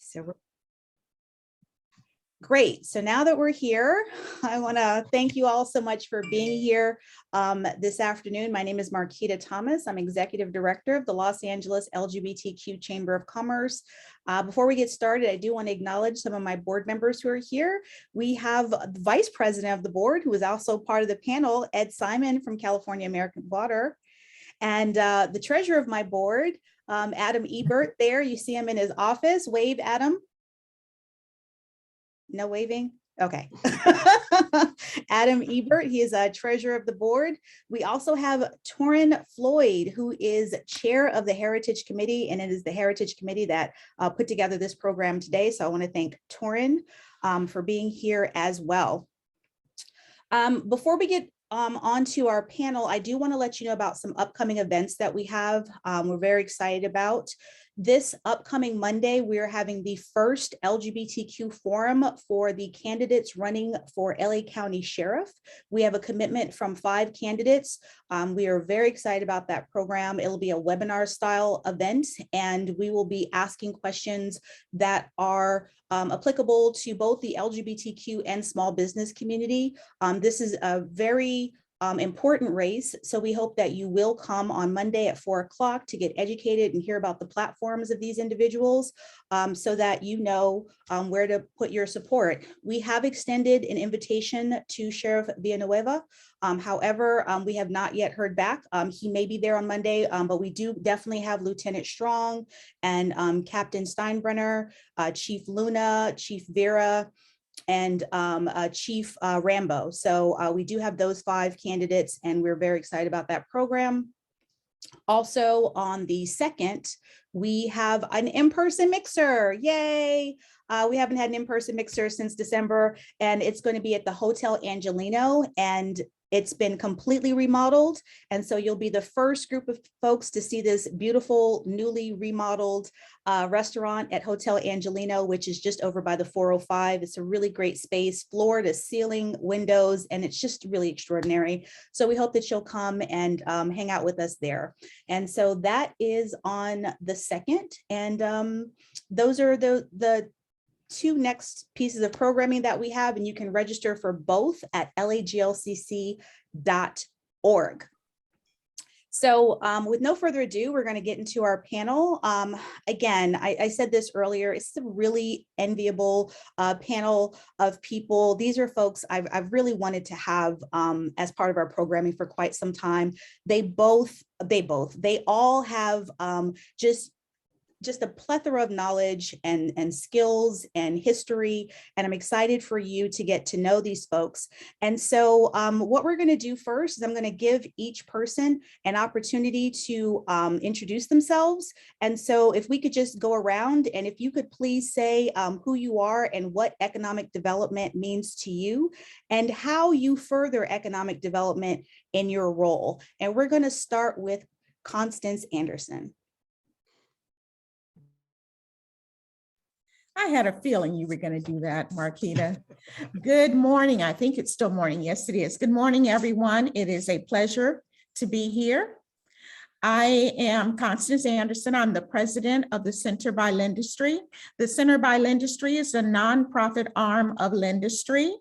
So great. So now that we're here, I want to thank you all so much for being here this afternoon. My name is Marquita Thomas. I'm Executive Director of the Los Angeles LGBTQ Chamber of Commerce. Before we get started, I do want to acknowledge some of my board members who are here. We have the Vice President of the board, who is also part of the panel, Ed Simon from California American Water, and the treasurer of my board, Adam Ebert there. You see him in his office. Wave, Adam. No waving? Okay. Adam Ebert, he is a treasurer of the board. We also have Torrin Floyd, who is chair of the Heritage Committee, and it is the Heritage Committee that put together this program today. So I want to thank Torrin for being here as well. Before we get onto our panel, I do want to let you know about some upcoming events that we have. We're very excited about. This upcoming Monday, we are having the first LGBTQ forum for the candidates running for LA County Sheriff. We have a commitment from 5 candidates. We are very excited about that program. It'll be a webinar style event, and we will be asking questions that are applicable to both the LGBTQ and small business community. This is a very important race. So we hope that you will come on Monday at 4 o'clock to get educated and hear about the platforms of these individuals so that you know where to put your support. We have extended an invitation to Sheriff Villanueva. However, we have not yet heard back. He may be there on Monday, but we do definitely have Lieutenant Strong and Captain Steinbrenner, Chief Luna, Chief Vera, and Chief Rambo. So we do have those 5 candidates, and we're very excited about that program. Also on the 2nd, we have an in-person mixer. Yay! We haven't had an in-person mixer since December, and it's going to be at the Hotel Angelino, and it's been completely remodeled. And so you'll be the first group of folks to see this beautiful, newly remodeled restaurant at Hotel Angelino, which is just over by the 405. It's a really great space, floor to ceiling windows, and it's just really extraordinary. So we hope that you'll come and hang out with us there. And so that is on the 2nd. And those are the 2 next pieces of programming that we have, and you can register for both at laglcc.org. So with no further ado, we're going to get into our panel. Again, I said this earlier, it's a really enviable panel of people. These are folks I've really wanted to have as part of our programming for quite some time. They all have just a plethora of knowledge and skills and history. And I'm excited for you to get to know these folks. And so what we're gonna do first is I'm gonna give each person an opportunity to introduce themselves. And so if we could just go around, and if you could please say who you are and what economic development means to you and how you further economic development in your role. And we're gonna start with Constance Anderson. I had a feeling you were going to do that, Marquita. Good morning. I think it's still morning. Yes, it is. Good morning, everyone. It is a pleasure to be here. I am Constance Anderson. I'm the president of the Center by Lendistry. The Center by Lendistry is a nonprofit arm of Lendistry.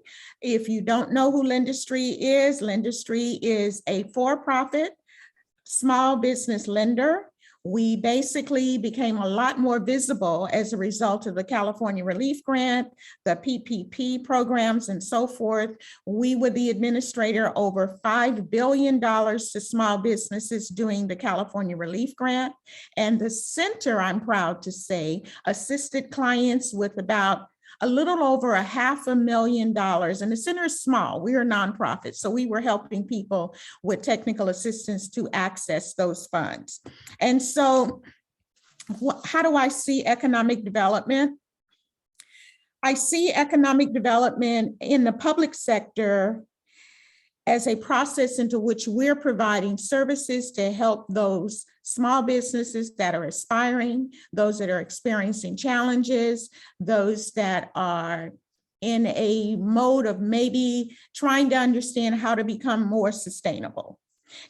If you don't know who Lendistry is a for-profit small business lender. We basically became a lot more visible as a result of the California Relief Grant, the PPP programs, and so forth. We were the administrator over $5 billion to small businesses doing the California Relief Grant. And the center, I'm proud to say, assisted clients with about a little over $500,000. And the center is small. We are a nonprofit. So we were helping people with technical assistance to access those funds. And so how do I see economic development? I see economic development in the public sector as a process into which we're providing services to help those small businesses that are aspiring, those that are experiencing challenges, those that are in a mode of maybe trying to understand how to become more sustainable.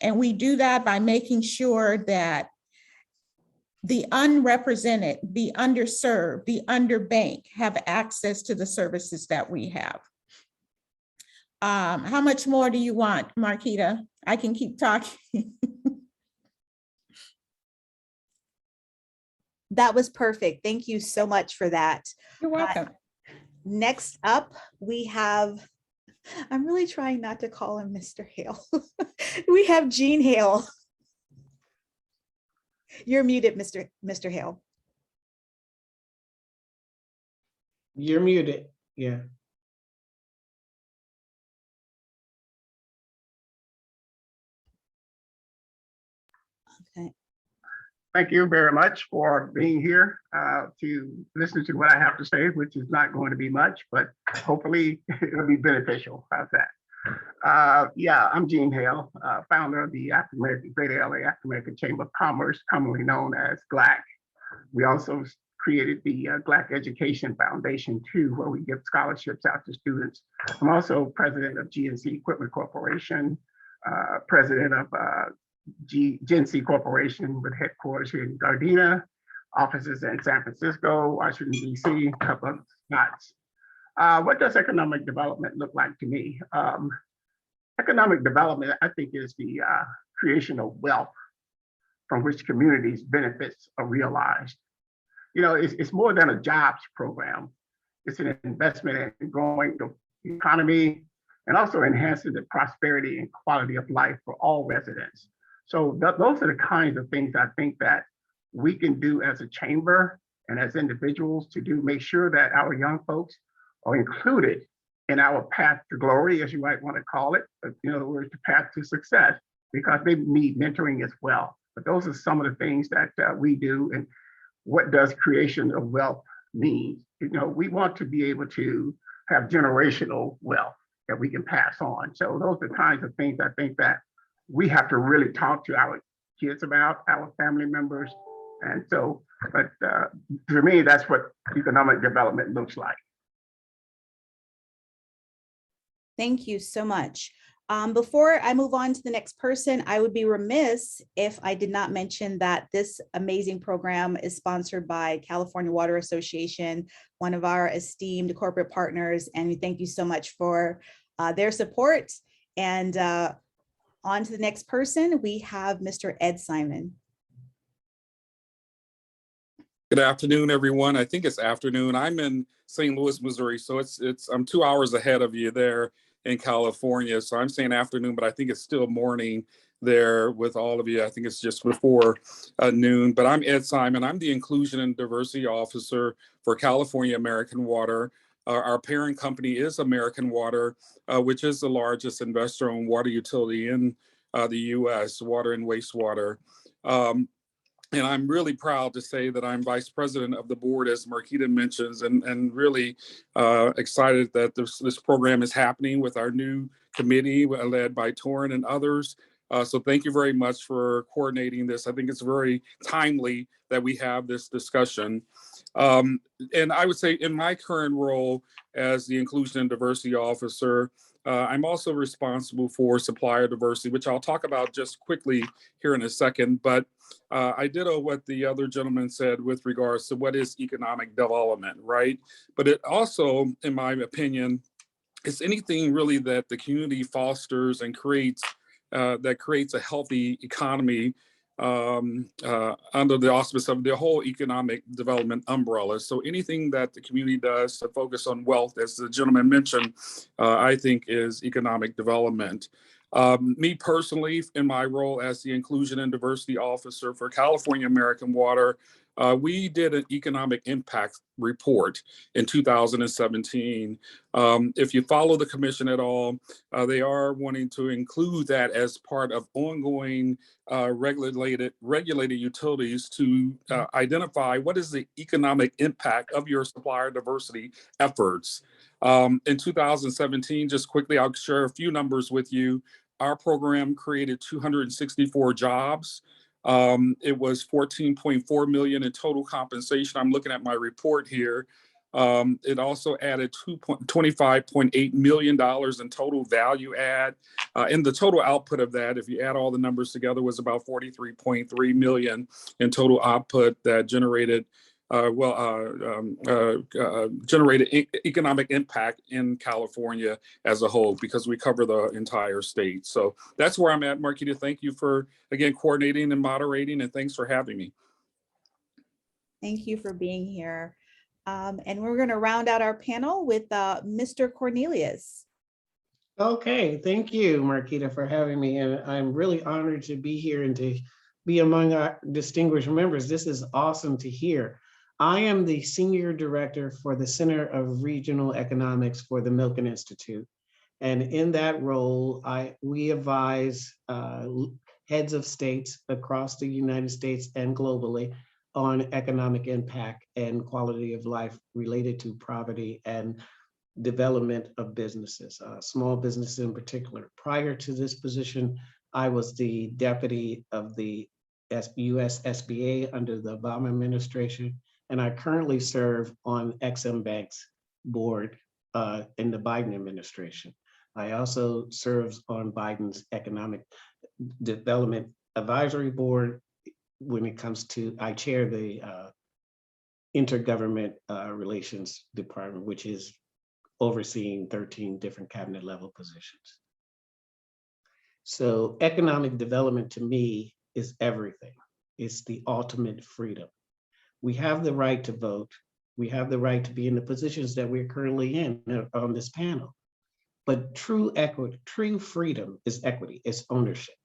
And we do that by making sure that the unrepresented, the underserved, the underbanked have access to the services that we have. How much more do you want, Marquita? I can keep talking. That was perfect. Thank you so much for that. You're welcome. Next up, we have, I'm really trying not to call him Mr. Hale. We have Gene Hale. You're muted, Mr. Hale. You're muted. Yeah. Okay. Thank you very much for being here to listen to what I have to say, which is not going to be much, but hopefully it'll be beneficial. How's that? Yeah, I'm Gene Hale, founder of the African American Greater LA African American Chamber of Commerce, commonly known as GLAC. We also created the GLAC Education Foundation too, where we give scholarships out to students. I'm also president of GNC Equipment Corporation, president of GNC Corporation with headquarters here in Gardena, offices in San Francisco, Washington, D.C., a couple of spots. What does economic development look like to me? Economic development, I think, is the creation of wealth from which communities' benefits are realized. You know, it's more than a jobs program. It's an investment in growing the economy and also enhancing the prosperity and quality of life for all residents. So those are the kinds of things I think that we can do as a chamber and as individuals to make sure that our young folks are included in our path to glory, as you might want to call it, in other words, the path to success, because they need mentoring as well. But those are some of the things that we do. And what does creation of wealth mean? You know, we want to be able to have generational wealth that we can pass on. So those are the kinds of things I think that we have to really talk to our kids about, our family members. And so, but for me, that's what economic development looks like. Thank you so much. Before I move on to the next person, I would be remiss if I did not mention that this amazing program is sponsored by California Water Association, one of our esteemed corporate partners. And we thank you so much for their support. And on to the next person, we have Mr. Ed Simon. Good afternoon, everyone. I think it's afternoon. I'm in St. Louis, Missouri, so I'm 2 hours ahead of you there in California. So I'm saying afternoon, but I think it's still morning there with all of you. I think it's just before noon, but I'm Ed Simon. I'm the Inclusion and Diversity Officer for California American Water. Our parent company is American Water, which is the largest investor-owned water utility in the U.S., water and wastewater. And I'm really proud to say that I'm vice president of the board, as Marquita mentions, and really excited that this program is happening with our new committee led by Torin and others. So thank you very much for coordinating this. I think it's very timely that we have this discussion. And I would say in my current role as the Inclusion and Diversity Officer, I'm also responsible for supplier diversity, which I'll talk about just quickly here in a second. But I ditto what the other gentleman said with regards to what is economic development, right? But it also, in my opinion, is anything really that the community fosters and creates that creates a healthy economy under the auspice of the whole economic development umbrella. So anything that the community does to focus on wealth, as the gentleman mentioned, I think is economic development. Me personally, in my role as the Inclusion and Diversity Officer for California American Water, we did an economic impact report in 2017. If you follow the commission at all, they are wanting to include that as part of ongoing regulated utilities to identify what is the economic impact of your supplier diversity efforts. In 2017, just quickly, I'll share a few numbers with you. Our program created 264 jobs. It was $14.4 million in total compensation. I'm looking at my report here. It also added $25.8 million in total value add. And the total output of that, if you add all the numbers together, was about 43.3 million in total output that generated generated economic impact in California as a whole, because we cover the entire state. So that's where I'm at, Marquita. Thank you for, again, coordinating and moderating, and thanks for having me. Thank you for being here. And we're going to round out our panel with Mr. Cornelius. Okay, thank you, Marquita, for having me. And I'm really honored to be here and to be among our distinguished members. This is awesome to hear. I am the Senior Director for the Center of Regional Economics for the Milken Institute. And in that role, we advise heads of states across the United States and globally on economic impact and quality of life related to poverty and development of businesses, small businesses in particular. Prior to this position, I was the deputy of the US SBA under the Obama administration, and I currently serve on Exim Bank's board in the Biden administration. I also serve on Biden's Economic Development Advisory Board when it comes to, I chair the Intergovernment Relations Department, which is overseeing 13 different cabinet level positions. So economic development to me is everything. It's the ultimate freedom. We have the right to vote. We have the right to be in the positions that we're currently in on this panel. But true equity, true freedom is equity, it's ownership.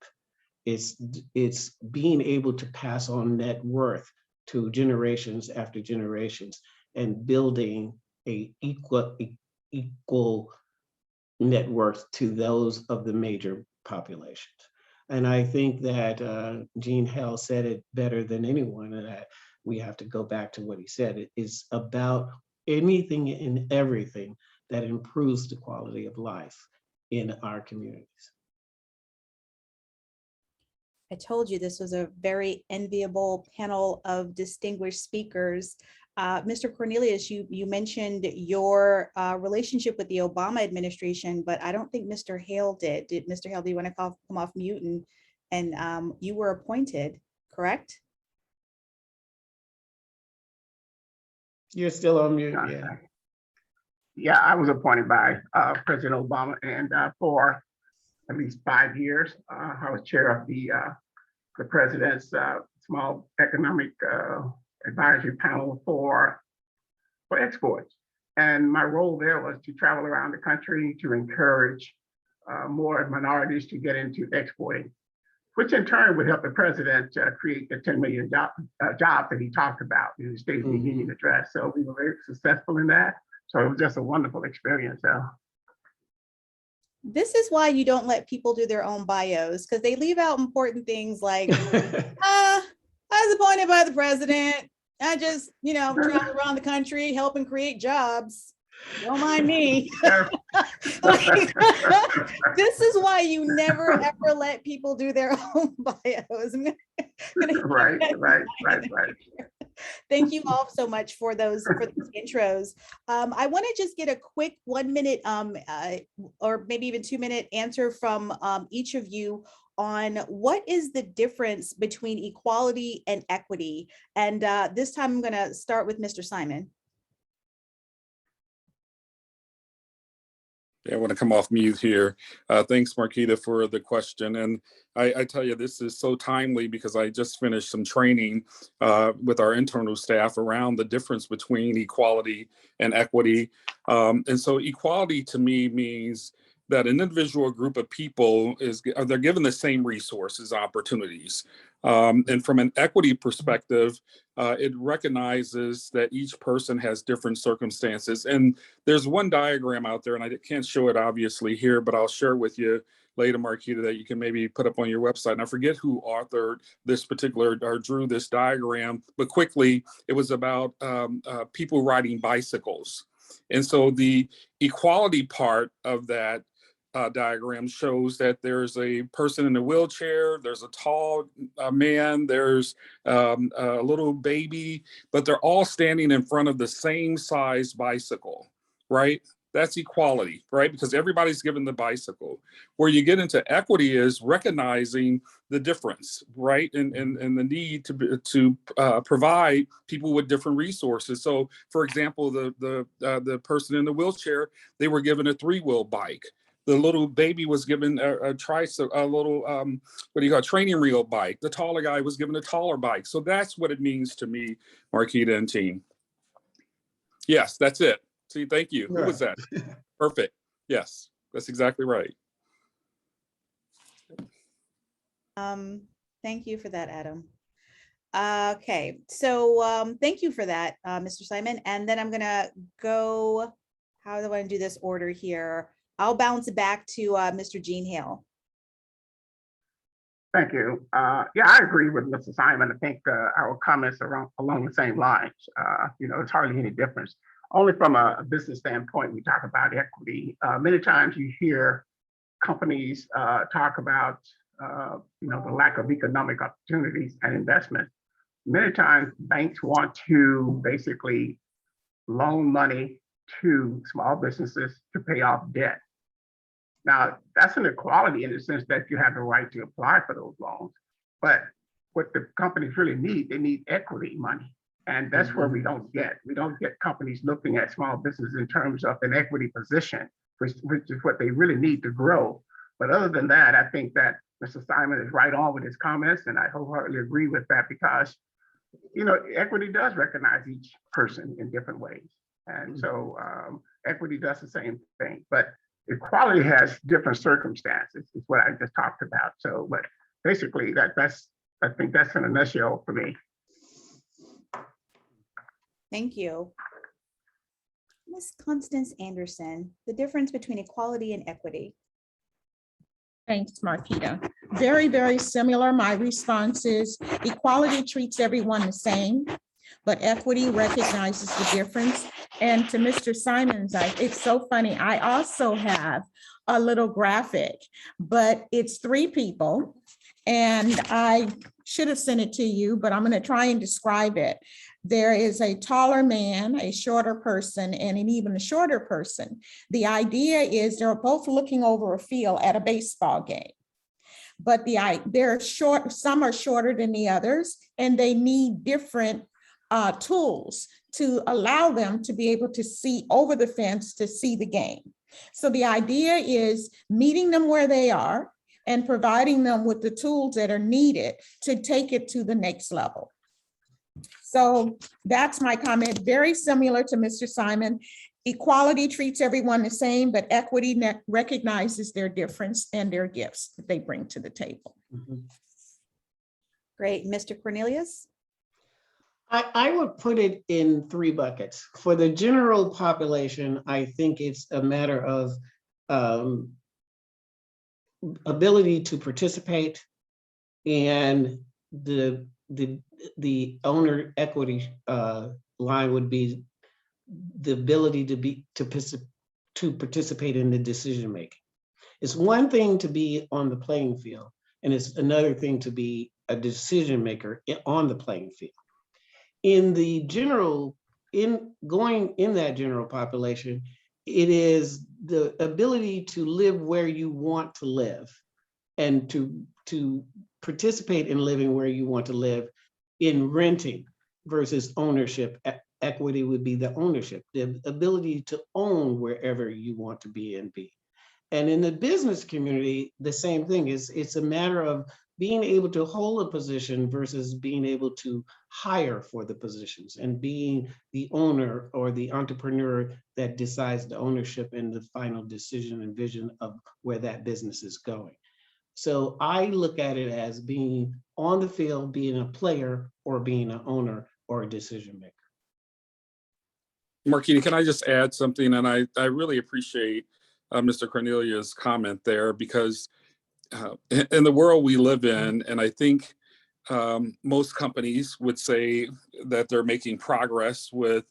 It's being able to pass on net worth to generations after generations and building a equal net worth to those of the major populations. And I think that Gene Hell said it better than anyone, and that we have to go back to what he said. It is about anything and everything that improves the quality of life in our communities. I told you this was a very enviable panel of distinguished speakers. Mr. Cornelius, you mentioned your relationship with the Obama administration, but I don't think Mr. Hale did. Mr. Hale, do you want to come off mute? And you were appointed, correct? You're still on mute, yeah. Yeah, I was appointed by President Obama, and for at least 5 years, I was chair of the president's small economic advisory panel for exports. And my role there was to travel around the country to encourage more minorities to get into exporting, which in turn would help the president create the 10 million jobs that he talked about in the State of the Union address. So we were very successful in that. So it was just a wonderful experience. This is why you don't let people do their own bios, because they leave out important things like, I was appointed by the president. I just, travel around the country, helping create jobs. Don't mind me. This is why you never ever let people do their own bios. Right. Thank you all so much for those intros. I want to just get a quick 1 minute or maybe even 2 minute answer from each of you on what is the difference between equality and equity. And this time I'm going to start with Mr. Simon. Yeah, I want to come off mute here. Thanks, Marquita, for the question. And I tell you, this is so timely because I just finished some training with our internal staff around the difference between equality and equity. And so equality to me means that an individual or group of people they're given the same resources, opportunities. And from an equity perspective, it recognizes that each person has different circumstances. And there's one diagram out there, and I can't show it obviously here, but I'll share with you later, Marquita, that you can maybe put up on your website. And I forget who authored this particular or drew this diagram, but quickly, it was about people riding bicycles. And so the equality part of that diagram shows that there's a person in a wheelchair, there's a tall man, there's a little baby, but they're all standing in front of the same size bicycle, right? That's equality, right? Because everybody's given the bicycle. Where you get into equity is recognizing the difference, right? And the need to provide people with different resources. So, for example, the person in the wheelchair, they were given a 3-wheel bike. The little baby was given a little what do you call, training wheel bike. The taller guy was given a taller bike. So that's what it means to me, Marquita and team. Yes, that's it. See, thank you. Who was that? Perfect. Yes, that's exactly right. Thank you for that, Adam. Okay, so thank you for that, Mr. Simon. And then I'm gonna go, how do I want to do this order here? I'll bounce it back to Mr. Gene Hale. Thank you. Yeah, I agree with Mr. Simon. I think our comments are along the same lines. It's hardly any difference. Only from a business standpoint, we talk about equity. Many times you hear companies talk about the lack of economic opportunities and investment. Many times banks want to basically loan money to small businesses to pay off debt. Now, that's an equality in the sense that you have the right to apply for those loans. But what the companies really need, they need equity money. And that's where we don't get companies looking at small business in terms of an equity position, which is what they really need to grow. But other than that, I think that Mr. Simon is right on with his comments, and I wholeheartedly agree with that because, equity does recognize each person in different ways. And so equity does the same thing, but equality has different circumstances, is what I just talked about. So, but basically I think that's in a nutshell for me. Thank you. Ms. Constance Anderson, the difference between equality and equity. Thanks, Marquita. Very, very similar. My response is equality treats everyone the same, but equity recognizes the difference. And to Mr. Simon's, it's so funny. I also have a little graphic, but it's 3 people. And I should have sent it to you, but I'm going to try and describe it. There is a taller man, a shorter person, and an even shorter person. The idea is they're both looking over a field at a baseball game. But they're short, some are shorter than the others, and they need different tools to allow them to be able to see over the fence to see the game. So the idea is meeting them where they are and providing them with the tools that are needed to take it to the next level. So that's my comment, very similar to Mr. Simon. Equality treats everyone the same, but equity recognizes their difference and their gifts that they bring to the table. Great, Mr. Cornelius? I would put it in 3 buckets. For the general population, I think it's a matter of ability to participate, and the owner equity line would be the ability to participate in the decision making. It's one thing to be on the playing field, and it's another thing to be a decision maker on the playing field. In the general, in that general population, it is the ability to live where you want to live and to participate in living where you want to live in renting versus ownership. Equity would be the ownership, the ability to own wherever you want to be and be. And in the business community, the same thing is, it's a matter of being able to hold a position versus being able to hire for the positions and being the owner or the entrepreneur that decides the ownership and the final decision and vision of where that business is going. So I look at it as being on the field, being a player, or being an owner or a decision maker. Marquita, can I just add something? And I really appreciate Mr. Cornelius' comment there, because in the world we live in, and I think most companies would say that they're making progress with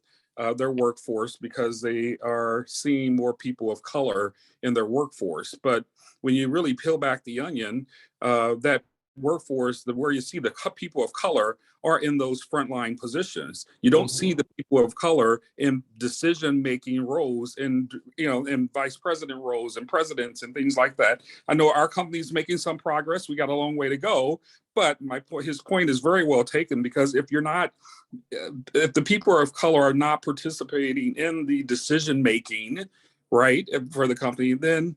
their workforce because they are seeing more people of color in their workforce. But when you really peel back the onion, that workforce, where you see the people of color are in those frontline positions. You don't see the people of color in decision-making roles, in in vice president roles and presidents and things like that. I know our company's making some progress. We got a long way to go, but his point is very well taken, because if the people of color are not participating in the decision-making, right, for the company, then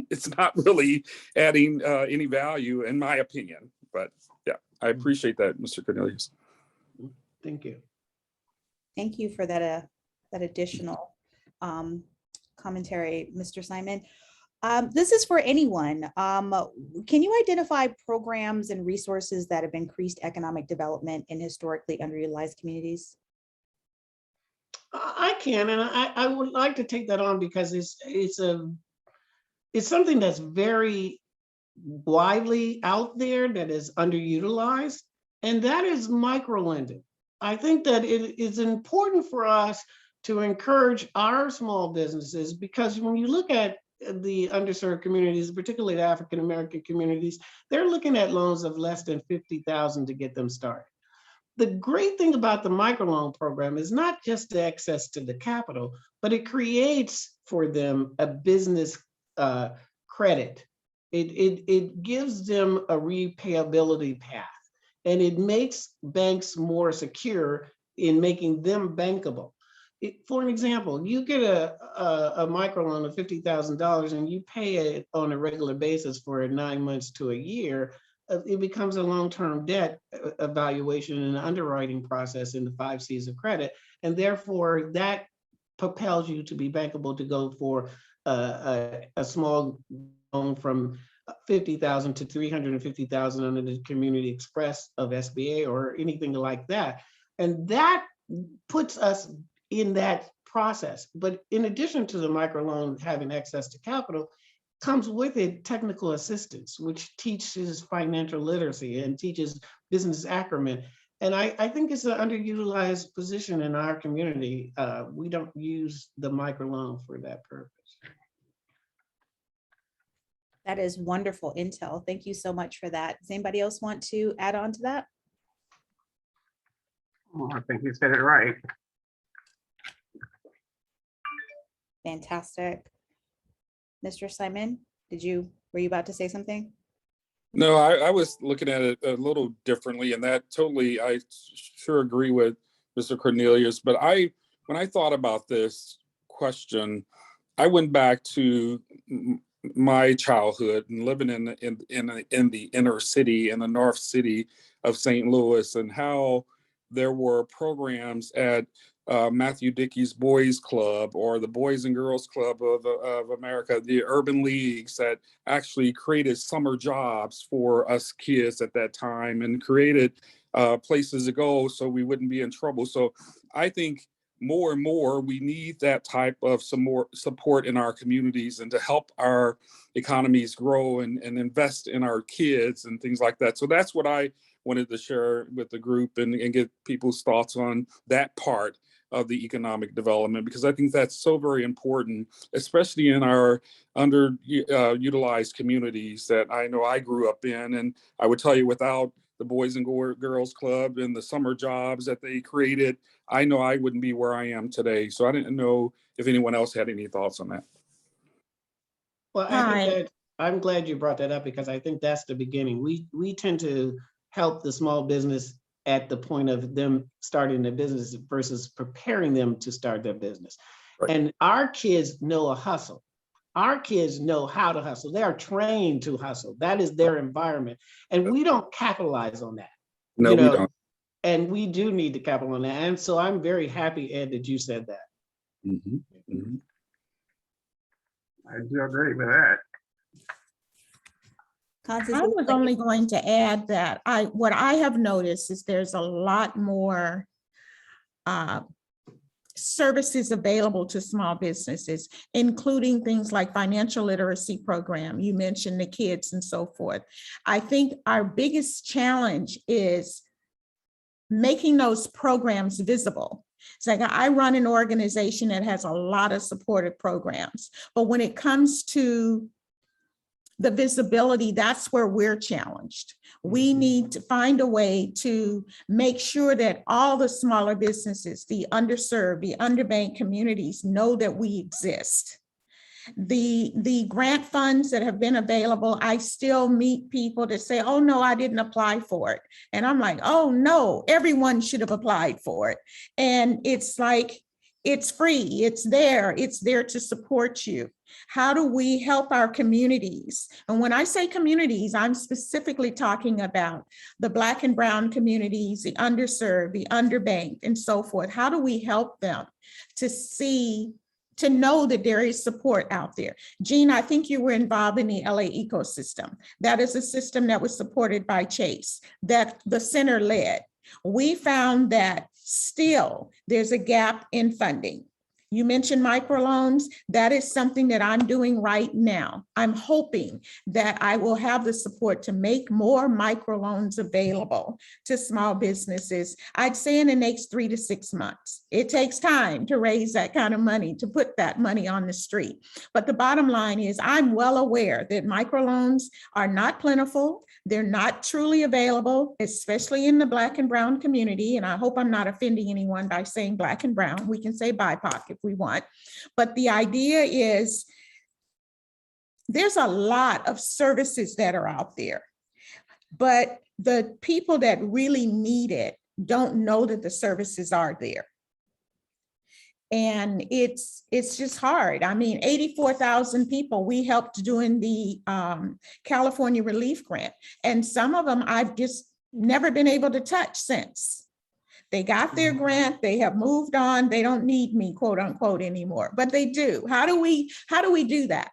it's not really adding any value, in my opinion. But yeah, I appreciate that, Mr. Cornelius. Thank you. Thank you for that additional commentary, Mr. Simon. This is for anyone. Can you identify programs and resources that have increased economic development in historically underutilized communities? I can, and I would like to take that on because it's something that's very widely out there that is underutilized, and that is microlending. I think that it is important for us to encourage our small businesses, because when you look at the underserved communities, particularly the African-American communities, they're looking at loans of less than $50,000 to get them started. The great thing about the microloan program is not just the access to the capital, but it creates for them a business credit. It gives them a repayability path, and it makes banks more secure in making them bankable. For an example, you get a microloan of $50,000 and you pay it on a regular basis for 9 months to a year. It becomes a long-term debt evaluation and underwriting process in the 5 C's of credit, and therefore that propels you to be bankable to go for a small loan from $50,000 to $350,000 under the Community Express of SBA or anything like that. And that puts us in that process. But in addition to the microloan having access to capital, comes with it technical assistance, which teaches financial literacy and teaches business acumen. And I think it's an underutilized position in our community. We don't use the microloan for that purpose. That is wonderful intel. Thank you so much for that. Does anybody else want to add on to that? Oh, I think you said it right. Fantastic. Mr. Simon, were you about to say something? No, I was looking at it a little differently, and that totally, I sure agree with Mr. Cornelius. But when I thought about this question, I went back to my childhood and living in the inner city, in the North City of St. Louis, and how there were programs at Matthew Dickey's Boys Club or the Boys and Girls Club of America, the urban leagues that actually created summer jobs for us kids at that time and created places to go so we wouldn't be in trouble. So I think more and more we need that type of some more support in our communities and to help our economies grow and invest in our kids and things like that. So that's what I wanted to share with the group and get people's thoughts on that part of the economic development, because I think that's so very important, especially in our underutilized communities that I know I grew up in. And I would tell you, without the Boys and Girls Club and the summer jobs that they created, I know I wouldn't be where I am today. So I didn't know if anyone else had any thoughts on that. Well, I think that I'm glad you brought that up, because I think that's the beginning. We tend to help the small business at the point of them starting their business versus preparing them to start their business. Right. And our kids know a hustle. Our kids know how to hustle. They are trained to hustle. That is their environment. And we don't capitalize on that. No, we don't. And we do need to capitalize on that. And so I'm very happy, Ed, that you said that. Mm-hmm. Mm-hmm. I do agree with that. I was only going to add that what I have noticed is there's a lot more services available to small businesses, including things like financial literacy program. You mentioned the kids and so forth. I think our biggest challenge is making those programs visible. It's like I run an organization that has a lot of supportive programs, but when it comes to the visibility, that's where we're challenged. We need to find a way to make sure that all the smaller businesses, the underserved, the underbanked communities know that we exist. The grant funds that have been available, I still meet people that say, oh no, I didn't apply for it. And I'm like, oh no, everyone should have applied for it. And it's like, it's free, it's there to support you. How do we help our communities? And when I say communities, I'm specifically talking about the Black and Brown communities, the underserved, the underbanked, and so forth. How do we help them to know that there is support out there? Jean, I think you were involved in the LA ecosystem. That is a system that was supported by Chase, that the center led. We found that still there's a gap in funding. You mentioned microloans. That is something that I'm doing right now. I'm hoping that I will have the support to make more microloans available to small businesses. I'd say in the next 3 to 6 months. It takes time to raise that kind of money, to put that money on the street. But the bottom line is I'm well aware that microloans are not plentiful. They're not truly available, especially in the Black and Brown community. And I hope I'm not offending anyone by saying Black and Brown. We can say BIPOC if we want. But the idea is there's a lot of services that are out there, but the people that really need it don't know that the services are there. And it's just hard. I mean, 84,000 people we helped doing the California Relief Grant. And some of them I've just never been able to touch since. They got their grant, they have moved on, they don't need me, quote unquote, anymore, but they do. How do we do that?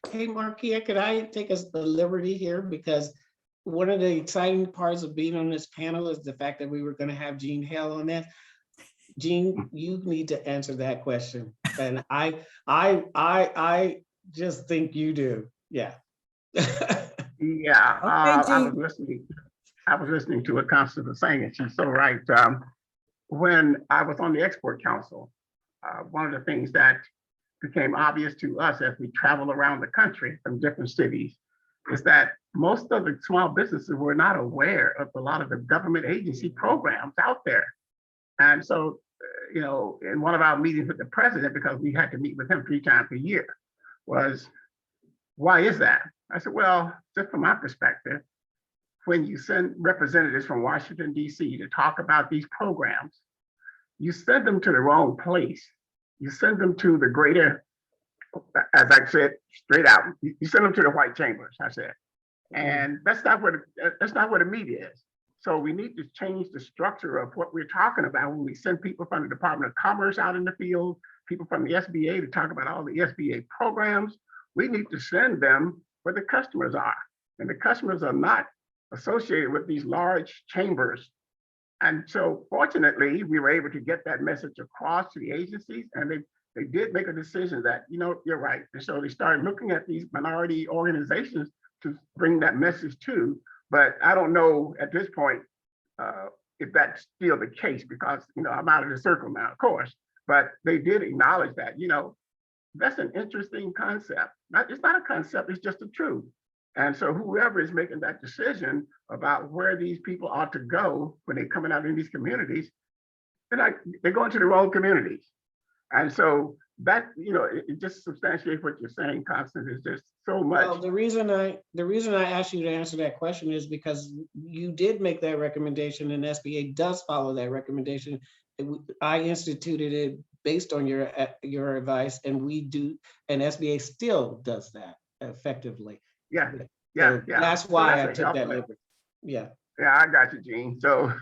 Hey, Markia, could I take a liberty here? Because one of the exciting parts of being on this panel is the fact that we were going to have Jean Hale on that. Jean, you need to answer that question. And I just think you do. Yeah. Yeah, Okay, I Jean. was listening to what Constance was saying, and she's so right. When I was on the Export Council, one of the things that became obvious to us as we travel around the country from different cities is that most of the small businesses were not aware of a lot of the government agency programs out there. And so, you know, in one of our meetings with the president, because we had to meet with him 3 times a year, was, why is that? I said, well, just from my perspective, when you send representatives from Washington, D.C. to talk about these programs, you send them to the wrong place. You send them to the greater, as I said, straight out, you send them to the white chambers, I said. And that's not what the media is. So we need to change the structure of what we're talking about when we send people from the Department of Commerce out in the field, people from the SBA to talk about all the SBA programs. We need to send them where the customers are. And the customers are not associated with these large chambers. And so fortunately, we were able to get that message across to the agencies, and they did make a decision that, you know, you're right. And so they started looking at these minority organizations to bring that message to. But I don't know at this point if that's still the case, because, you know, I'm out of the circle now, of course, but they did acknowledge that, you know, that's an interesting concept. It's not a concept, it's just a truth. And so whoever is making that decision about where these people ought to go when they're coming out in these communities, they're going to the wrong communities. And so that, you know, it just substantiates what you're saying, Constance, is just so much. Well, the reason I asked you to answer that question is because you did make that recommendation, and SBA does follow that recommendation. I instituted it based on your advice, and we do, and SBA still does that effectively. Yeah. So that's why I took that liberty. Yeah. Yeah, I got you, Gene. So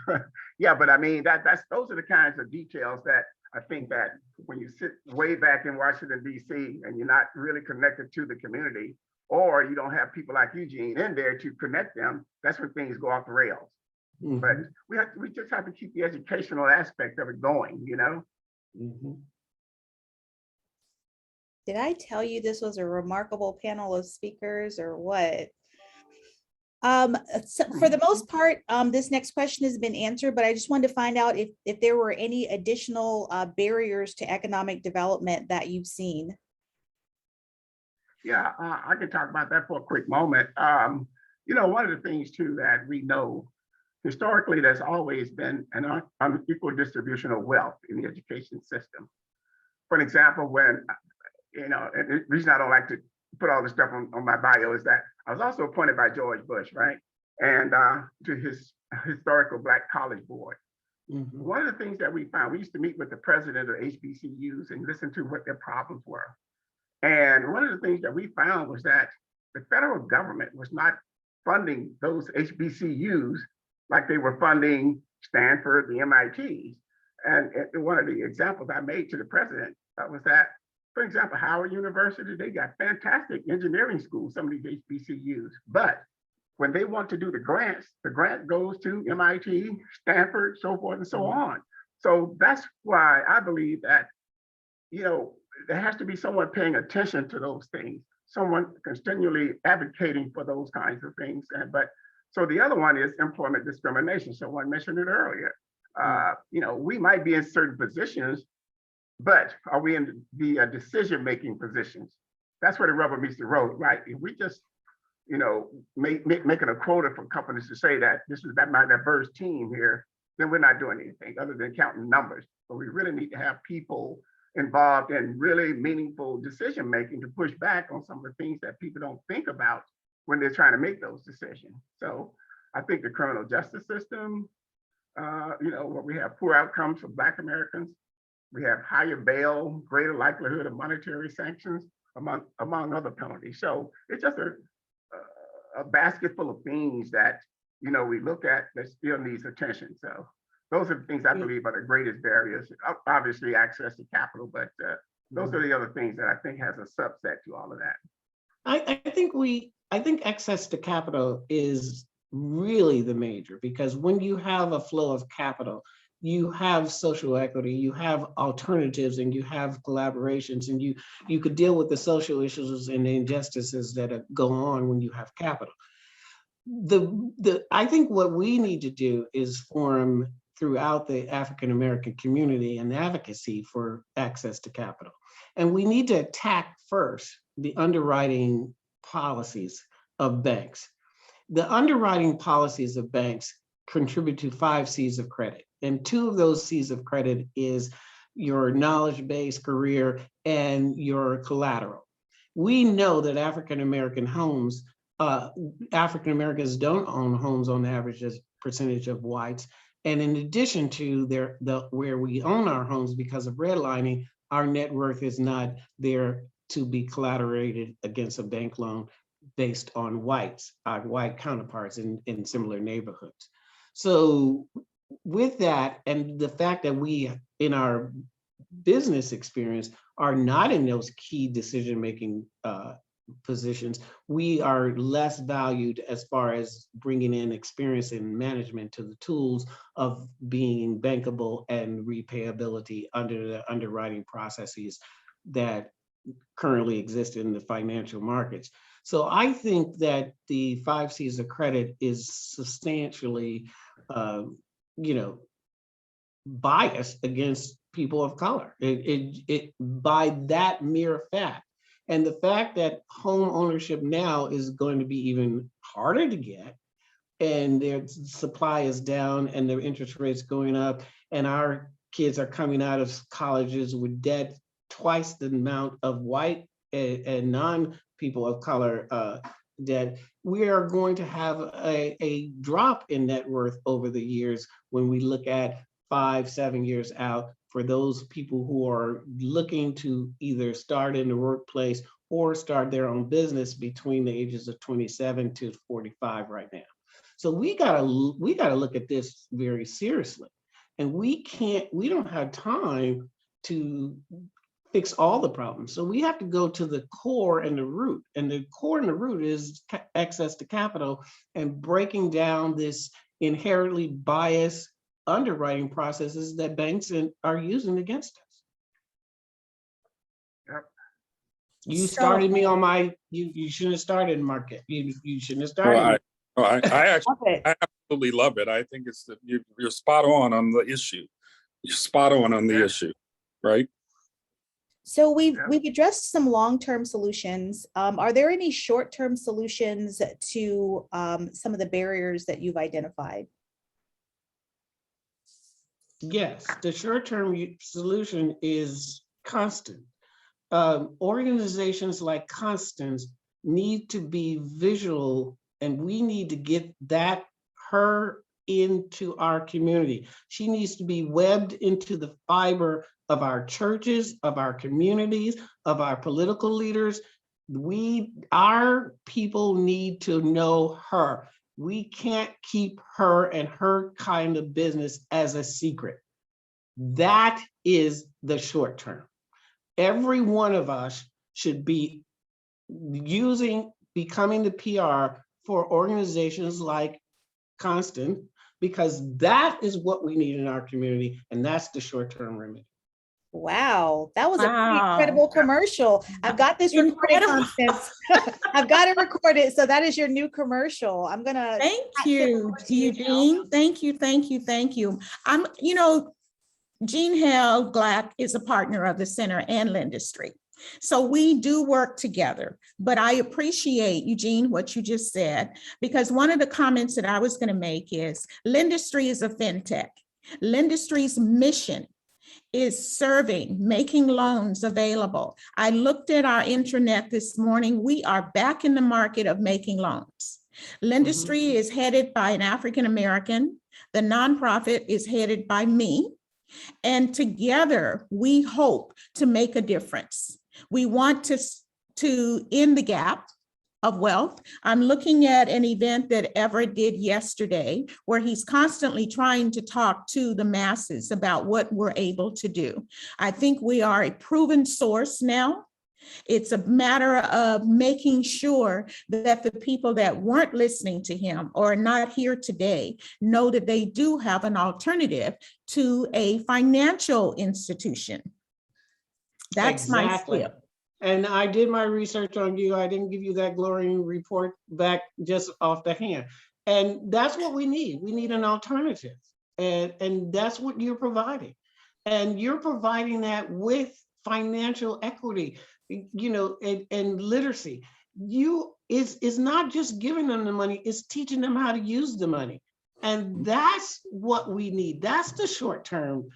yeah, but I mean, those are the kinds of details that I think that when you sit way back in Washington, D.C., and you're not really connected to the community, or you don't have people like Eugene in there to connect them, that's when things go off the rails. Mm-hmm. But we just have to keep the educational aspect of it going, you know? Mm-hmm. Did I tell you this was a remarkable panel of speakers or what? For the most part, this next question has been answered, but I just wanted to find out if there were any additional barriers to economic development that you've seen. Yeah, I can talk about that for a quick moment. One of the things too that we know historically, there's always been an unequal distribution of wealth in the education system. For example, when, and the reason I don't like to put all this stuff on my bio is that I was also appointed by George Bush, right? And to his historical Black College Board. Mhm. One of the things that we found, we used to meet with the president of HBCUs and listen to what their problems were. And one of the things that we found was that the federal government was not funding those HBCUs like they were funding Stanford, the MITs. And one of the examples I made to the president was that, for example, Howard University, they got fantastic engineering schools, some of these HBCUs, but when they want to do the grant goes to MIT, Stanford, so forth and so on. So that's why I believe that, there has to be someone paying attention to those things, someone continually advocating for those kinds of things. So the other one is employment discrimination. Someone mentioned it earlier. We might be in certain positions, but are we in the decision-making positions? That's where the rubber meets the road, right? If we just, making a quota for companies to say that this is my diverse team here, then we're not doing anything other than counting numbers. But we really need to have people involved in really meaningful decision-making to push back on some of the things that people don't think about when they're trying to make those decisions. So I think the criminal justice system, where we have poor outcomes for Black Americans, we have higher bail, greater likelihood of monetary sanctions, among other penalties. So it's just a basket full of things that, we look at that still needs attention. So those are the things I believe are the greatest barriers. Obviously access to capital, but those are the other things that I think has a subset to all of that. I think access to capital is really the major, because when you have a flow of capital, you have social equity, you have alternatives, and you have collaborations, and you could deal with the social issues and the injustices that go on when you have capital. I think what we need to do is form throughout the African American community an advocacy for access to capital. And we need to attack first the underwriting policies of banks. The underwriting policies of banks contribute to 5 C's of credit. And 2 of those C's of credit is your knowledge-based career and your collateral. We know that African American homes, African Americans don't own homes on average as percentage of whites. And in addition to where we own our homes because of redlining, our net worth is not there to be collateralized against a bank loan based on whites, our white counterparts in similar neighborhoods. So with that, and the fact that we, in our business experience, are not in those key decision-making positions, we are less valued as far as bringing in experience in management to the tools of being bankable and repayability under the underwriting processes that currently exist in the financial markets. So I think that the 5 C's of credit is substantially, biased against people of color. It by that mere fact. And the fact that home ownership now is going to be even harder to get, and their supply is down and their interest rates going up, and our kids are coming out of colleges with debt twice the amount of white and non-people of color debt, we are going to have a drop in net worth over the years when we look at 5-7 years out for those people who are looking to either start in the workplace or start their own business between the ages of 27 to 45 right now. So we gotta look at this very seriously. And we don't have time to fix all the problems. So we have to go to the core and the root. And the core and the root is access to capital and breaking down this inherently biased underwriting processes that banks are using against us. Yep. You started me on my, you shouldn't have started, Market. You shouldn't have started. Well, Oh, I actually, Love it. I absolutely love it. I think it's you're spot on the issue. You're spot on the Yeah. issue, right? So we've Yeah. we've addressed some long-term solutions. Are there any short-term solutions to some of the barriers that you've identified? Yes, the short-term solution is constant. Organizations like Constance need to be visual, and we need to get her into our community. She needs to be webbed into the fiber of our churches, of our communities, of our political leaders. Our people need to know her. We can't keep her and her kind of business as a secret. That is the short term. Every one of us should be becoming the PR for organizations like Constance, because that is what we need in our community, and that's the short-term remedy. Wow, that was a pretty Wow. incredible commercial. I've got this recorded, Incredible. Constance. I've got it recorded. So that is your new commercial. I'm gonna. Thank pass it you, over to you now. Eugene. Thank you, thank you, thank you. Jean Hale Glack is a partner of the Center and Lendistry. So we do work together, but I appreciate, Eugene, what you just said, because one of the comments that I was going to make is Lendistry is a fintech. Lendistry's mission is making loans available. I looked at our intranet this morning. We are back in the market of making loans. Lendistry is headed by an African-American. The nonprofit is headed by me. And together, we hope to make a difference. We want to end the gap of wealth. I'm looking at an event that Everett did yesterday, where he's constantly trying to talk to the masses about what we're able to do. I think we are a proven source now. It's a matter of making sure that the people that weren't listening to him or are not here today know that they do have an alternative to a financial institution. That's my skill. And I did my research on you. I didn't give you that glowing report back just off the hand. And that's what we need. We need an alternative. And that's what you're providing. And you're providing that with financial equity, and literacy. It's not just giving them the money, it's teaching them how to use the money. And that's what we need. That's the short term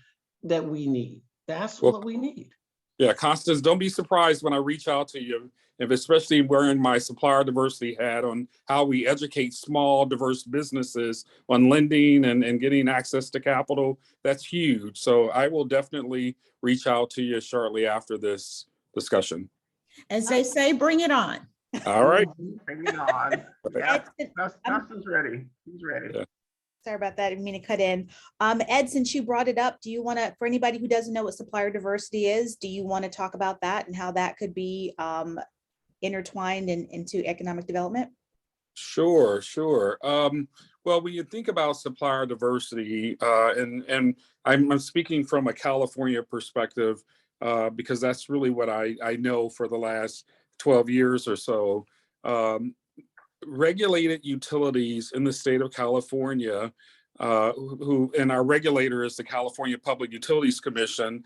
that we need. That's what we need. Yeah, Constance, don't be surprised when I reach out to you, if especially wearing my supplier diversity hat, on how we educate small, diverse businesses on lending and getting access to capital. That's huge. So I will definitely reach out to you shortly after this discussion. As they say, bring it on. All right. Bring it on. Yeah, Dustin's ready. He's ready. Yeah. Sorry about that. I didn't mean to cut in. Ed, since you brought it up, do you want to, for anybody who doesn't know what supplier diversity is, do you want to talk about that and how that could be intertwined into economic development? Sure. Well, when you think about supplier diversity, and I'm speaking from a California perspective, because that's really what I know for the last 12 years or so. Regulated utilities in the state of California, and our regulator is the California Public Utilities Commission,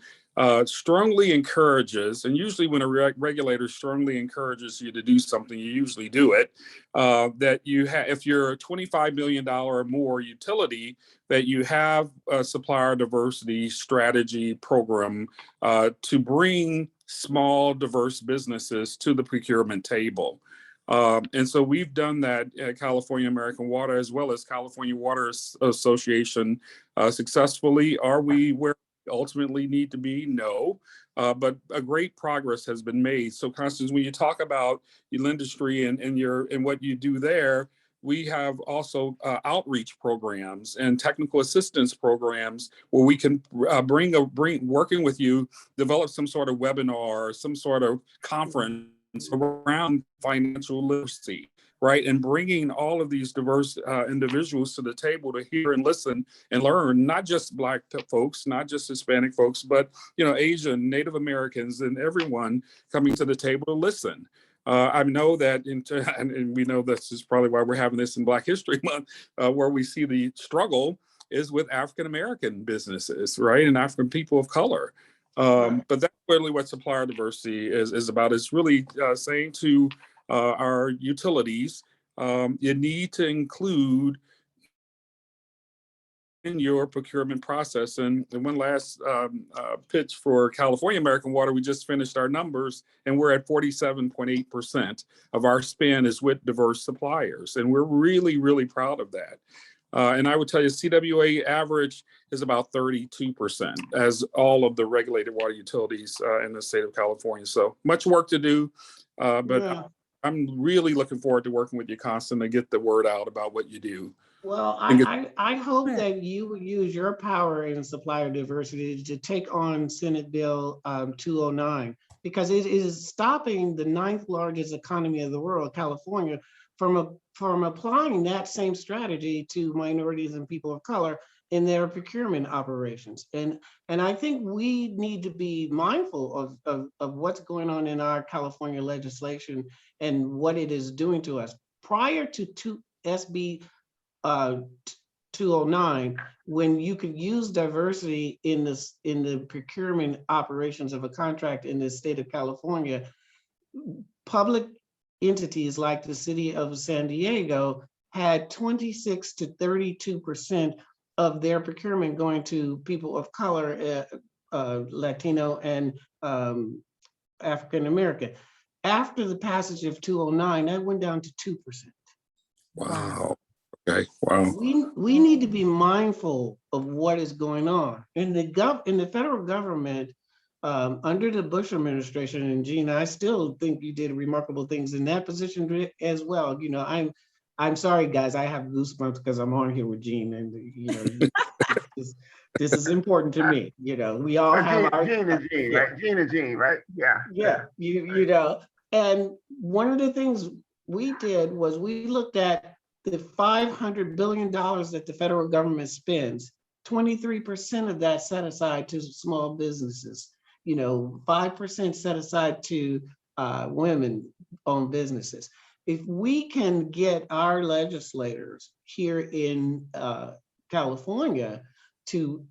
strongly encourages, and usually when a regulator strongly encourages you to do something, you usually do it, that you have, if you're a $25 million or more utility, that you have a supplier diversity strategy program to bring small, diverse businesses to the procurement table. And so we've done that at California American Water, as well as California Water Association, successfully. Are we where we ultimately need to be? No, but a great progress has been made. So Constance, when you talk about Lendistry and what you do there, we have also outreach programs and technical assistance programs where we can working with you, develop some sort of webinar, some sort of conference around financial literacy, right? And bringing all of these diverse individuals to the table to hear and listen and learn, not just Black folks, not just Hispanic folks, but Asian, Native Americans, and everyone coming to the table to listen. I know that, and we know this is probably why we're having this in Black History Month, where we see the struggle is with African American businesses, right, and African people of color. But that's really what supplier diversity is about. It's really saying to our utilities, you need to include in your procurement process. And one last pitch for California American Water, we just finished our numbers and we're at 47.8% of our spend is with diverse suppliers. And we're really, really proud of that. And I would tell you CWA average is about 32% as all of the regulated water utilities in the state of California. So much work to do, but Yeah. I'm really looking forward to working with you, Constance, to get the word out about what you do. Well, I hope that you will use your power in supplier diversity to take on Senate Bill 209, because it is stopping the 9th largest economy of the world, California, from applying that same strategy to minorities and people of color in their procurement operations. And I think we need to be mindful of what's going on in our California legislation and what it is doing to us. Prior to SB 209, when you could use diversity in the procurement operations of a contract in the state of California, public entities like the city of San Diego had 26 to 32% of their procurement going to people of color, Latino and African American. After the passage of 209, that went down to 2%. Wow. Okay. Wow. We need to be mindful of what is going on in the federal government. Under the Bush administration, and Gene, I still think you did remarkable things in that position as well. You know, I'm sorry, guys, I have goosebumps because I'm on here with Gene, and you know, this is important to me. You know, we all have our Gene and Gene, yeah. right? Gene and Gene, right? Yeah. Yeah, you know, and one of the things we did was we looked at the $500 billion that the federal government spends. 23% of that set aside to small businesses. You know, 5% set aside to women-owned businesses. If we can get our legislators here in California to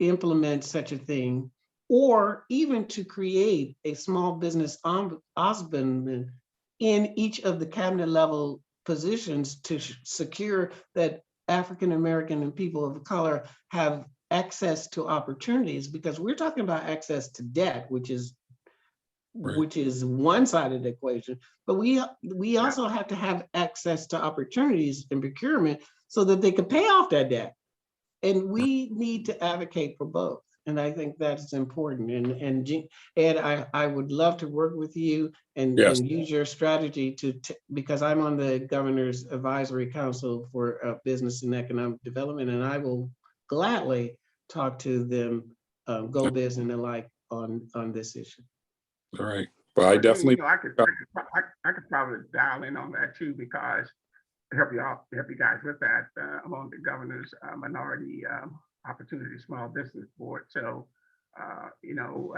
implement such a thing, or even to create a small business ombudsman in each of the cabinet level positions to secure that African American and people of color have access to opportunities, because we're talking about access to debt, which is one side of the equation, but we also have to have access to opportunities in procurement so that they can pay off that debt. And we need to advocate for both. And I think that's important. And Ed, I would love to work with you and use your strategy because I'm on the Governor's Advisory Council for Business and Economic Development, and I will gladly talk to them, GoBiz and the like on this issue. All right. Well, I definitely. You know, I could probably dial in on that too, because help you guys with that. I'm on the Governor's Minority Opportunity Small Business Board. So, you know,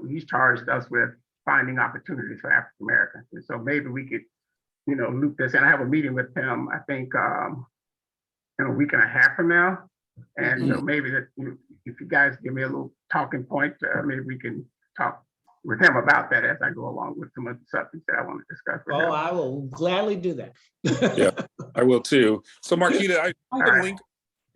he's charged us with finding opportunities for African Americans. And so maybe we could, you know, loop this in. I have a meeting with him, I think, in a week and a half from now. And you know, maybe that if you guys give me a little talking point, maybe we can talk with him about that as I go along with some of the subjects that I want to discuss with him. I will gladly do that. Yeah, I will too. So Marquita,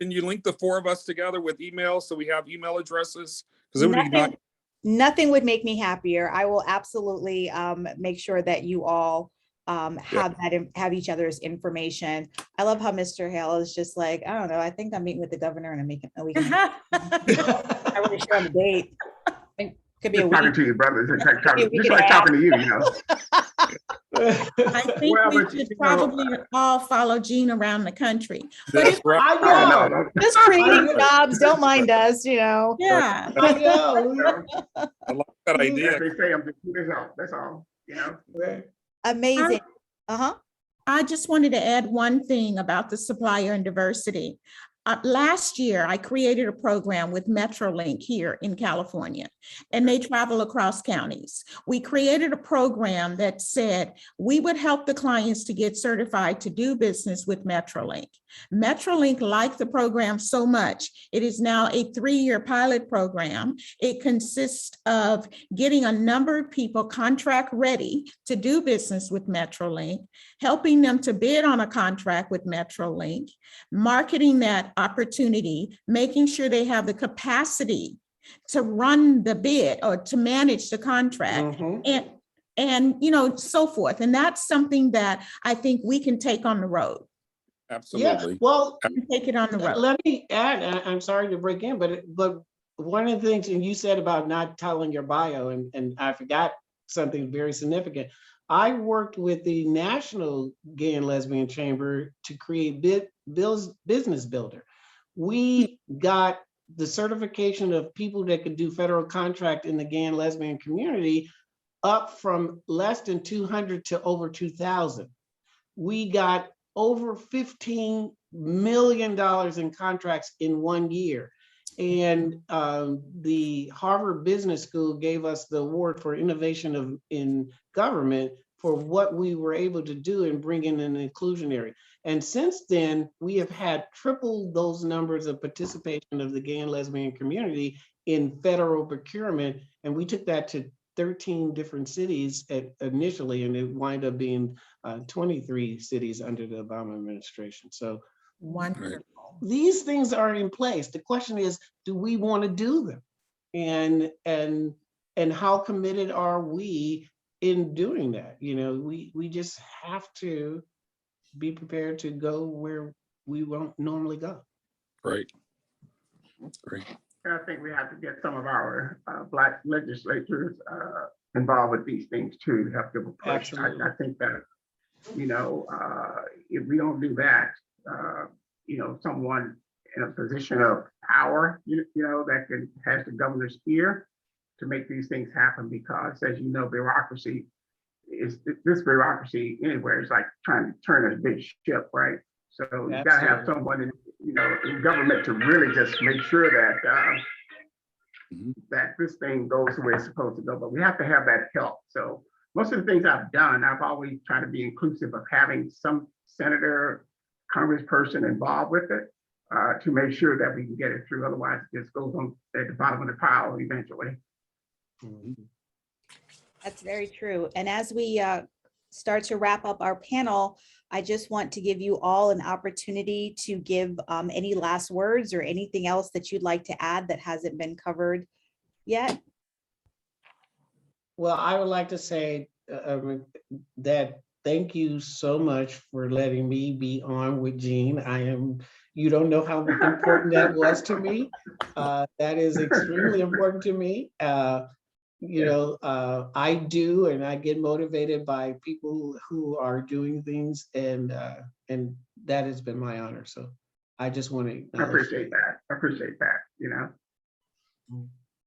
can you link the four of us together with emails so we have email addresses? Because it would be nothing would make me happier. I will absolutely make sure that you all have each other's information. I love how Mr. Hale is just like, I don't know, I think I'm meeting with the governor and I'm making a weekend. I really share on the date. Could be a week. Talking to you, brother. Just like talking to you, you know. I think we should probably all follow Gene around the country. That's right. I know. Just creating jobs, don't mind us, you know. Yeah. I know. I like that idea. They say I'm just that's all, you know. Amazing. I just wanted to add one thing about the supplier and diversity. Last year, I created a program with Metrolink here in California, and they travel across counties. We created a program that said we would help the clients to get certified to do business with Metrolink. Metrolink liked the program so much, it is now a 3-year pilot program. It consists of getting a number of people contract ready to do business with Metrolink, helping them to bid on a contract with Metrolink, marketing that opportunity, making sure they have the capacity to run the bid or to manage the contract, and so forth. And that's something that I think we can take on the road. Absolutely. Yeah, well, Take it on the road. let me add, I'm sorry to break in, but one of the things, and you said about not telling your bio, and I forgot something very significant. I worked with the National Gay and Lesbian Chamber to create Business Builder. We got the certification of people that could do federal contract in the gay and lesbian community up from less than 200 to over 2,000. We got over $15 million in contracts in 1 year. And the Harvard Business School gave us the award for innovation in government for what we were able to do in bringing in inclusionary. And since then, we have had triple those numbers of participation of the gay and lesbian community in federal procurement. And we took that to 13 different cities initially, and it wound up being 23 cities under the Obama administration. So Wonderful. these things are in place. The question is, do we want to do them? And how committed are we in doing that? We just have to be prepared to go where we won't normally go. Great. Great. I think we have to get some of our Black legislators involved with these things too, to help give a push. I think that, if we don't do that, someone in a position of power, that has the governor's ear to make these things happen, because as you know, bureaucracy anywhere is like trying to turn a big ship, right? So you gotta have someone in government to really just make sure that that this thing goes the way it's supposed to go. But we have to have that help. So most of the things I've done, I've always tried to be inclusive of having some senator, congressperson involved with it to make sure that we can get it through. Otherwise, it just goes on at the bottom of the pile eventually. That's very true. And as we start to wrap up our panel, I just want to give you all an opportunity to give any last words or anything else that you'd like to add that hasn't been covered yet. Well, I would like to say that thank you so much for letting me be on with Gene. You don't know how important that was to me. That is extremely important to me. I do, and I get motivated by people who are doing things, and that has been my honor. So I just want to I appreciate that.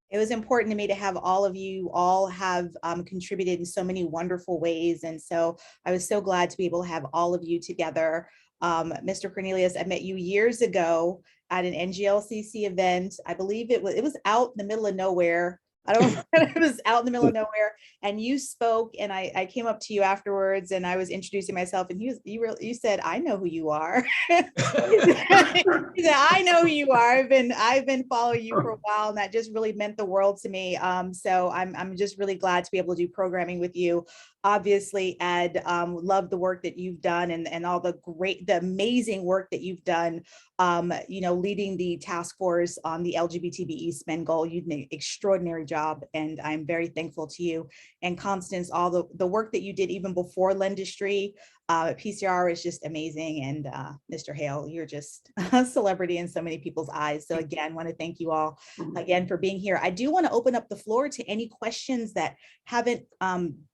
It was important to me to have all of you all have contributed in so many wonderful ways. And so I was so glad to be able to have all of you together. Mr. Cornelius, I met you years ago at an NGLCC event. I believe it was out in the middle of nowhere. I don't know, it was out in the middle of nowhere, and you spoke, and I came up to you afterwards, and I was introducing myself, and you said, "I know who you are." He said, "I know who you are. I've been following you for a while," and that just really meant the world to me. So I'm just really glad to be able to do programming with you. Obviously, Ed, love the work that you've done and all the amazing work that you've done. Leading the task force on the LGBTBE spend goal. You did an extraordinary job, and I'm very thankful to you. And Constance, all the work that you did even before Lendistry, PCR is just amazing. And Mr. Hale, you're just a celebrity in so many people's eyes. So again, want to thank you all again for being here. I do want to open up the floor to any questions that haven't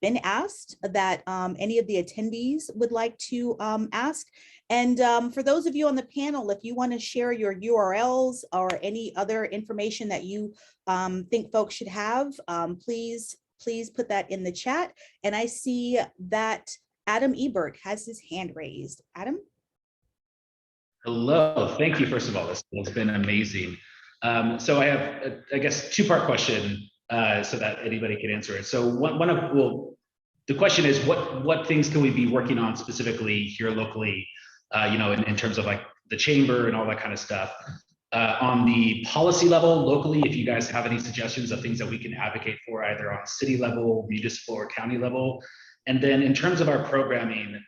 been asked that any of the attendees would like to ask. And for those of you on the panel, if you want to share your URLs or any other information that you think folks should have, please put that in the chat. And I see that Adam Ebert has his hand raised. Adam? Hello, thank you. First of all, this has been amazing. So I have, I guess, two-part question so that anybody can answer it. So the question is, what things can we be working on specifically here locally, in terms of like the chamber and all that kind of stuff. On the policy level, locally, if you guys have any suggestions of things that we can advocate for either on city level, municipal, or county level. And then in terms of our programming,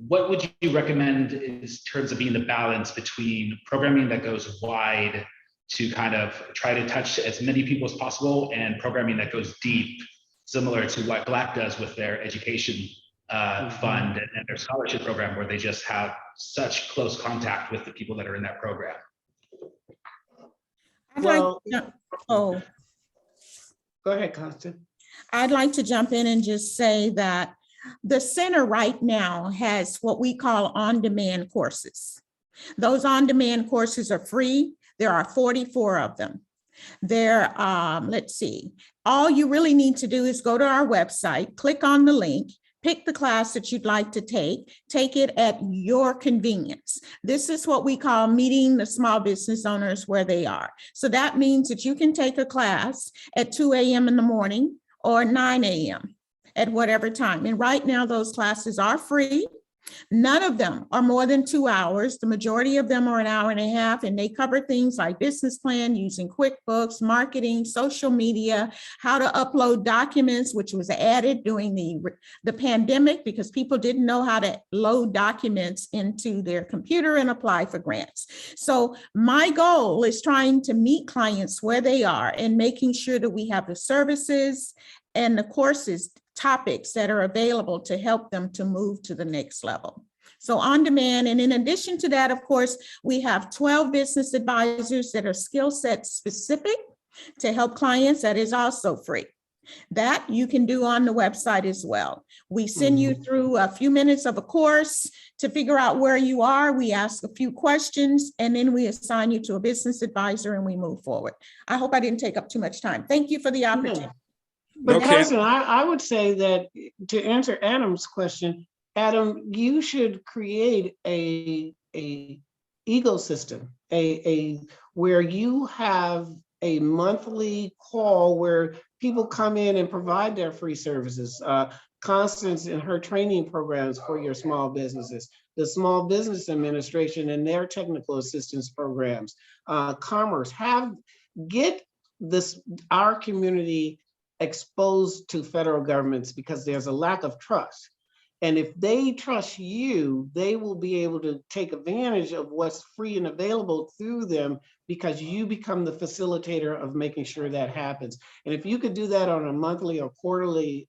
what would you recommend in terms of being the balance between programming that goes wide to kind of try to touch as many people as possible and programming that goes deep, similar to what Black does with their education fund and their scholarship program, where they just have such close contact with the people that are in that program? Well, go ahead, Constance. I'd like to jump in and just say that the center right now has what we call on-demand courses. Those on-demand courses are free. There are 44 of them. They're, let's see, all you really need to do is go to our website, click on the link, pick the class that you'd like to take it at your convenience. This is what we call meeting the small business owners where they are. So that means that you can take a class at 2 a.m. in the morning or 9 a.m. at whatever time. And right now those classes are free. None of them are more than 2 hours. The majority of them are an hour and a half, and they cover things like business plan, using QuickBooks, marketing, social media, how to upload documents, which was added during the pandemic because people didn't know how to load documents into their computer and apply for grants. So my goal is trying to meet clients where they are and making sure that we have the services and the courses, topics that are available to help them to move to the next level. So on demand, and in addition to that, of course, we have 12 business advisors that are skill set specific to help clients. That is also free. That you can do on the website as well. We send you through a few minutes of a course to figure out where you are. We ask a few questions, and then we assign you to a business advisor and we move forward. I hope I didn't take up too much time. Thank you for the opportunity. Yeah. But Okay. Carson, I would say that to answer Adam's question, Adam, you should create a ecosystem, where you have a monthly call where people come in and provide their free services. Constance in her training programs for your small businesses, the Small Business Administration and their technical assistance programs, Commerce, get our community exposed to federal governments, because there's a lack of trust. And if they trust you, they will be able to take advantage of what's free and available through them, because you become the facilitator of making sure that happens. And if you could do that on a monthly or quarterly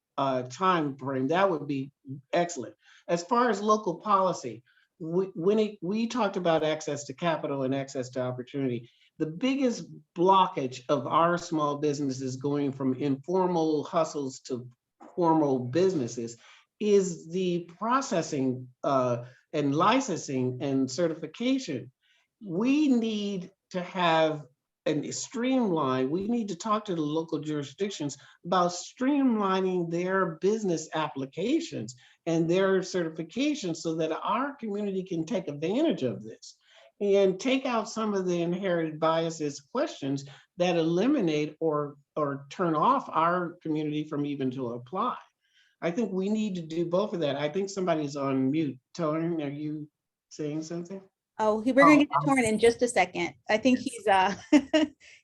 time frame, that would be excellent. As far as local policy, we talked about access to capital and access to opportunity. The biggest blockage of our small businesses going from informal hustles to formal businesses is the processing and licensing and certification. We need to have a streamline. We need to talk to the local jurisdictions about streamlining their business applications and their certifications so that our community can take advantage of this and take out some of the inherited biases questions that eliminate or turn off our community from even to apply. I think we need to do both of that. I think somebody's on mute. Tony, are you saying something? Oh, we're gonna get to Torrin in just a second. I think he's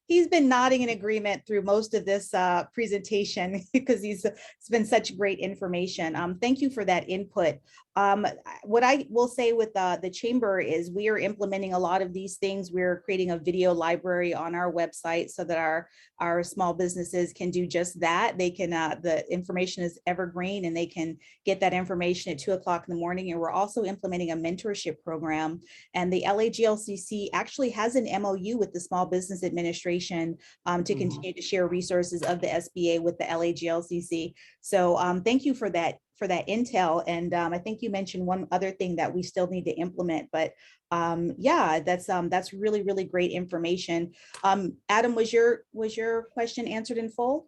he's been nodding in agreement through most of this presentation because it's been such great information. Thank you for that input. What I will say with the chamber is we are implementing a lot of these things. We're creating a video library on our website so that our small businesses can do just that. They can, the information is evergreen and they can get that information at 2 o'clock in the morning. And we're also implementing a mentorship program. And the LAGLCC actually has an MOU with the Small Business Administration to continue to share resources of the SBA with the LAGLCC. So thank you for that intel. And I think you mentioned one other thing that we still need to implement, but yeah, that's really, really great information. Adam, was your question answered in full?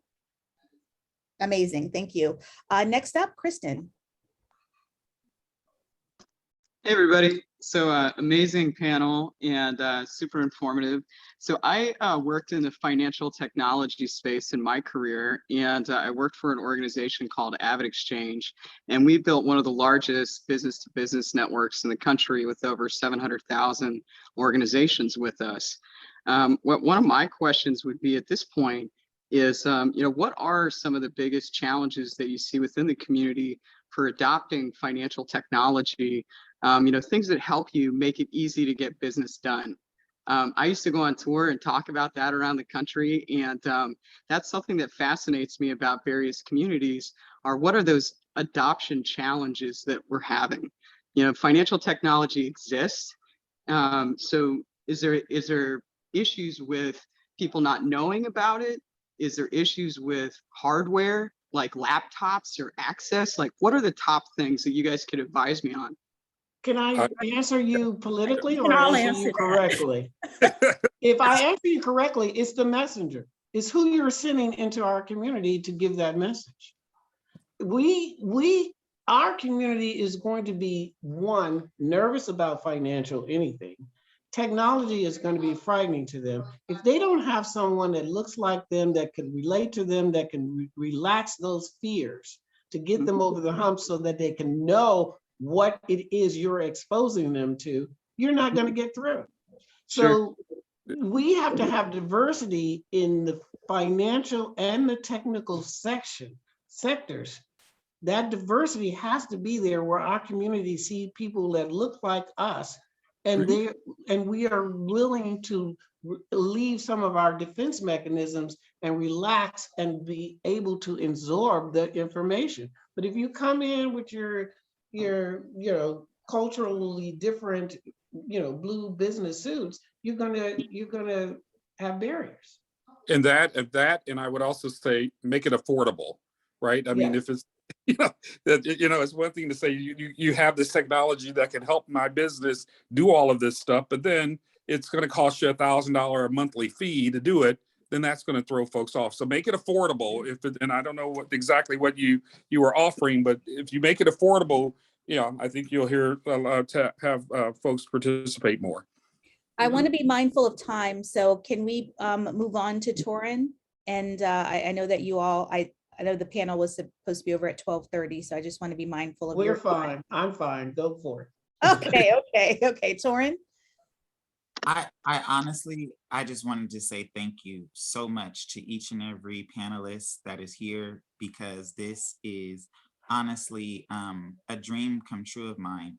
Amazing, thank you. Next up, Kristen. Hey everybody. So amazing panel and super informative. So I worked in the financial technology space in my career, and I worked for an organization called Avid Exchange, and we built one of the largest business-to-business networks in the country with over 700,000 organizations with us. One of my questions would be at this point is, what are some of the biggest challenges that you see within the community for adopting financial technology? Things that help you make it easy to get business done. I used to go on tour and talk about that around the country, and that's something that fascinates me about various communities, are what are those adoption challenges that we're having? Financial technology exists. So is there issues with people not knowing about it? Is there issues with hardware like laptops or access? Like, what are the top things that you guys could advise me on? Can I answer you politically or I'll answer answer you that. correctly? If I answer you correctly, it's the messenger. It's who you're sending into our community to give that message. Our community is going to be, one, nervous about financial anything. Technology is going to be frightening to them. If they don't have someone that looks like them, that can relate to them, that can relax those fears, to get them over the hump so that they can know what it is you're exposing them to, you're not going to get through. So we have to have diversity in the financial and the technical sectors. That diversity has to be there, where our community see people that look like us, and we are willing to leave some of our defense mechanisms and relax and be able to absorb the information. But if you come in with your culturally different blue business suits, you're gonna have barriers. And and I would also say, make it affordable, right? I mean, if it's, it's one thing to say you have this technology that can help my business do all of this stuff, but then it's going to cost you $1,000 a monthly fee to do it. Then that's going to throw folks off. So make it affordable. And I don't know exactly what you are offering, but if you make it affordable, I think you'll hear to have folks participate more. I want to be mindful of time, so can we move on to Torin? And I know that you all, I know the panel was supposed to be over at 12:30, so I just want to be mindful of We're your fine. I'm fine. Go for it. Okay, Torin? I honestly, I just wanted to say thank you so much to each and every panelist that is here, because this is honestly a dream come true of mine.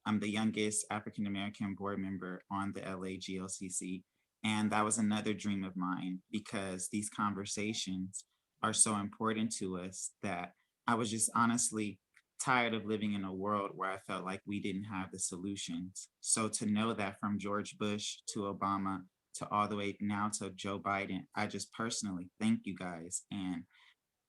I'm the youngest African-American board member on the LA GLCC, and that was another dream of mine, because these conversations are so important to us that I was just honestly tired of living in a world where I felt like we didn't have the solutions. So to know that from George Bush to Obama to all the way now to Joe Biden, I just personally thank you guys. And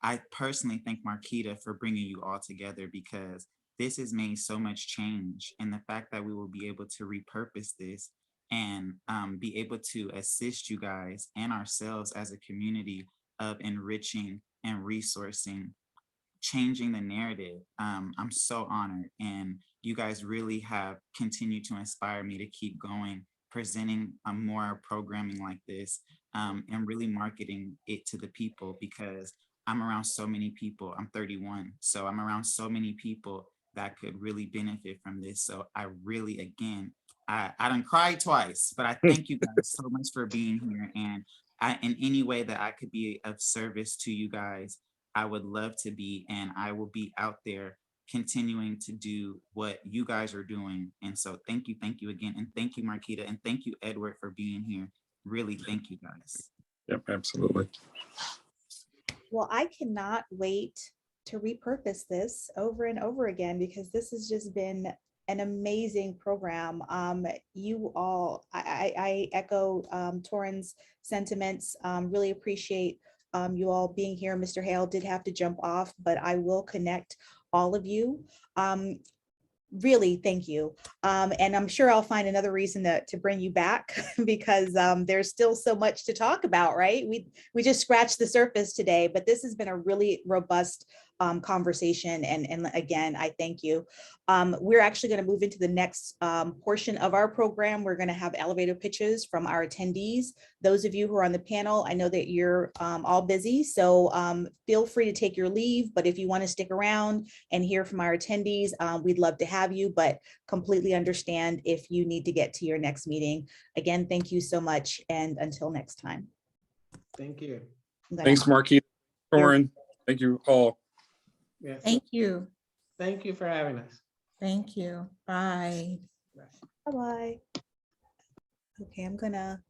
I personally thank Marquita for bringing you all together, because this has made so much change. And the fact that we will be able to repurpose this and be able to assist you guys and ourselves as a community of enriching and resourcing, changing the narrative. I'm so honored, and you guys really have continued to inspire me to keep going, presenting more programming like this, and really marketing it to the people, because I'm around so many people. I'm 31, so I'm around so many people that could really benefit from this. So I really, again, I done cried twice, but I thank you guys so much for being here. And in any way that I could be of service to you guys, I would love to be, and I will be out there continuing to do what you guys are doing. And so thank you again. And thank you, Marquita, and thank you, Edward, for being here. Really, thank you guys. Yep, absolutely. Well, I cannot wait to repurpose this over and over again, because this has just been an amazing program. You all, I echo Torin's sentiments, really appreciate you all being here. Mr. Hale did have to jump off, but I will connect all of you. Really, thank you. And I'm sure I'll find another reason to bring you back, because there's still so much to talk about, right? We just scratched the surface today, but this has been a really robust conversation. And again, I thank you. We're actually going to move into the next portion of our program. We're going to have elevator pitches from our attendees. Those of you who are on the panel, I know that you're all busy, so feel free to take your leave. But if you want to stick around and hear from our attendees, we'd love to have you, but completely understand if you need to get to your next meeting. Again, thank you so much. And until next time. Thank you. Thanks, Marquita. Torin. Thank you all. Yes. Thank you. Thank you for having us. Thank you. Bye. Bye-bye. Okay, I'm gonna